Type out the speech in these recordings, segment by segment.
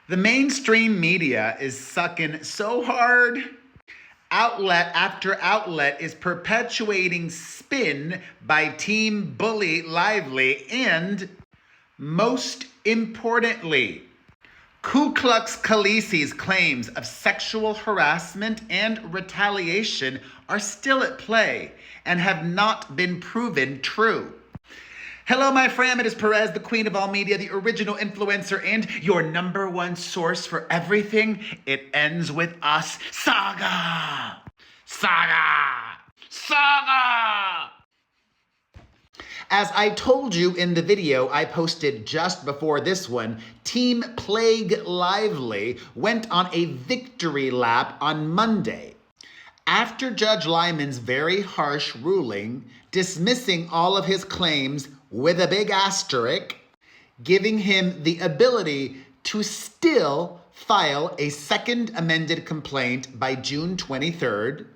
The mainstream media is sucking so hard. Outlet after outlet is perpetuating spin by Team Bully Lively, and most importantly, Ku Klux Khalisi's claims of sexual harassment and retaliation are still at play and have not been proven true. Hello, my fam. It is Perez, the queen of all media, the original influencer, and your number one source for everything. It ends with us. Saga! Saga! Saga! As I told you in the video I posted just before this one, Team Plague Lively went on a victory lap on Monday. After Judge Lyman's very harsh ruling, dismissing all of his claims with a big asterisk, giving him the ability to still file a second amended complaint by June 23rd,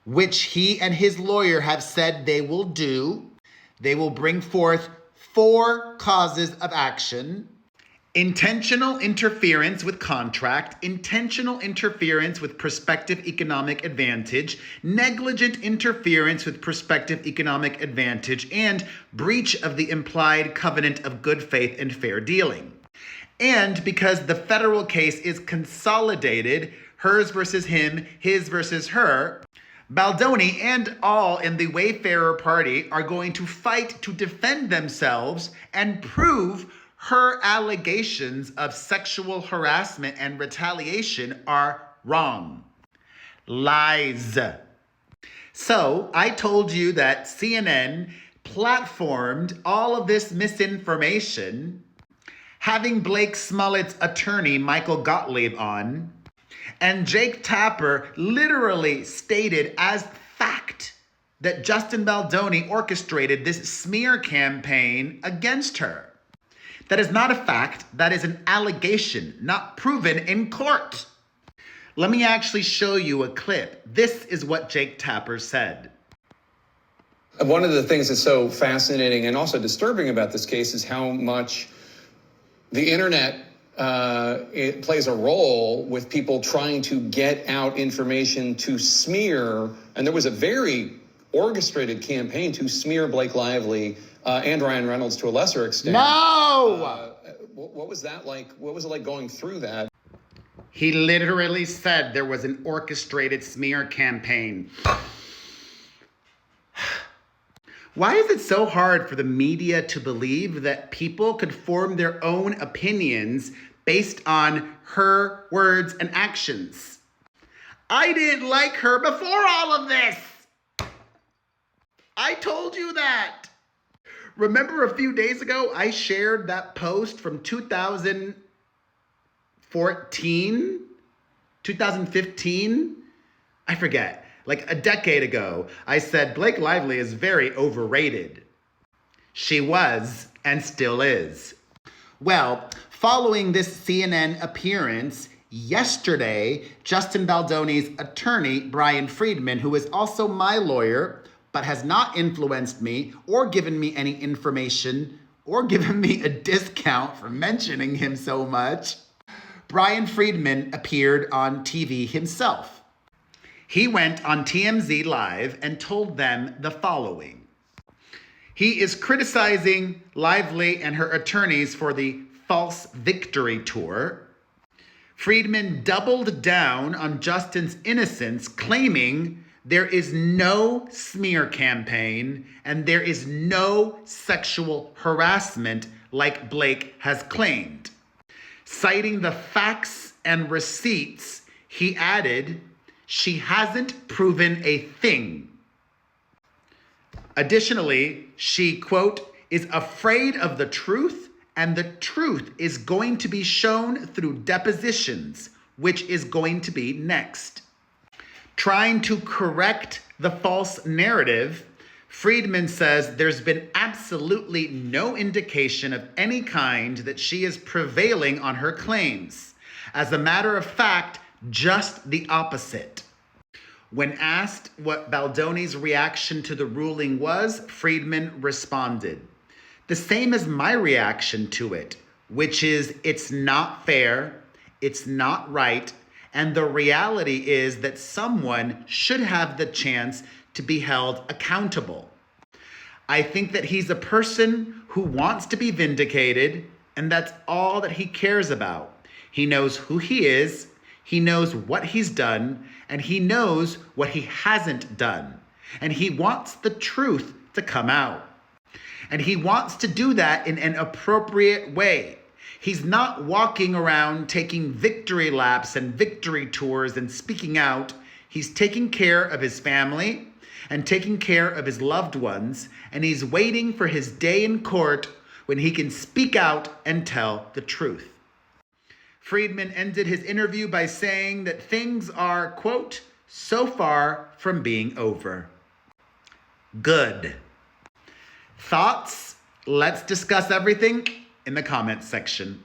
which he and his lawyer have said they will do. They will bring forth 4 causes of action: intentional interference with contract, intentional interference with prospective economic advantage, negligent interference with prospective economic advantage, and breach of the implied covenant of good faith and fair dealing. And because the federal case is consolidated, hers versus him, his versus her, Baldoni and all in the Wayfarer party are going to fight to defend themselves and prove her allegations of sexual harassment and retaliation are wrong. Lies. So I told you that CNN platformed all of this misinformation, having Blake Smollett's attorney, Michael Gottlieb, on, and Jake Tapper literally stated as fact that Justin Baldoni orchestrated this smear campaign against her. That is not a fact. That is an allegation, not proven in court. Let me actually show you a clip. This is what Jake Tapper said. One of the things that's so fascinating and also disturbing about this case is how much the internet it plays a role with people trying to get out information to smear. And there was a very orchestrated campaign to smear Blake Lively and Ryan Reynolds to a lesser extent. No! What was that like? What was it like going through that? He literally said there was an orchestrated smear campaign. Why is it so hard for the media to believe that people could form their own opinions based on her words and actions? I didn't like her before all of this. I told you that. Remember a few days ago, I shared that post from 2014, 2015? I forget. Like a decade ago, I said Blake Lively is very overrated. She was and still is. Well, following this CNN appearance, yesterday, Justin Baldoni's attorney, Brian Friedman, who is also my lawyer, but has not influenced me or given me any information or given me a discount for mentioning him so much, Brian Friedman appeared on TV himself. He went on TMZ Live and told them the following. He is criticizing Lively and her attorneys for the false victory tour. Friedman doubled down on Justin's innocence, claiming there is no smear campaign and there is no sexual harassment like Blake has claimed. Citing the facts and receipts, he added, "She hasn't proven a thing." Additionally, she, quote, "is afraid of the truth, and the truth is going to be shown through depositions, which is going to be next." Trying to correct the false narrative, Friedman says there's been absolutely no indication of any kind that she is prevailing on her claims. As a matter of fact, just the opposite. When asked what Baldoni's reaction to the ruling was, Friedman responded, "The same as my reaction to it, which is it's not fair, it's not right, and the reality is that someone should have the chance to be held accountable. I think that he's a person who wants to be vindicated, and that's all that he cares about. He knows who he is, he knows what he's done, and he knows what he hasn't done. And he wants the truth to come out. And he wants to do that in an appropriate way. He's not walking around taking victory laps and victory tours and speaking out. He's taking care of his family and taking care of his loved ones, and he's waiting for his day in court when he can speak out and tell the truth. Friedman ended his interview by saying that things are, quote, so far from being over. Good. Thoughts? Let's discuss everything in the comments section.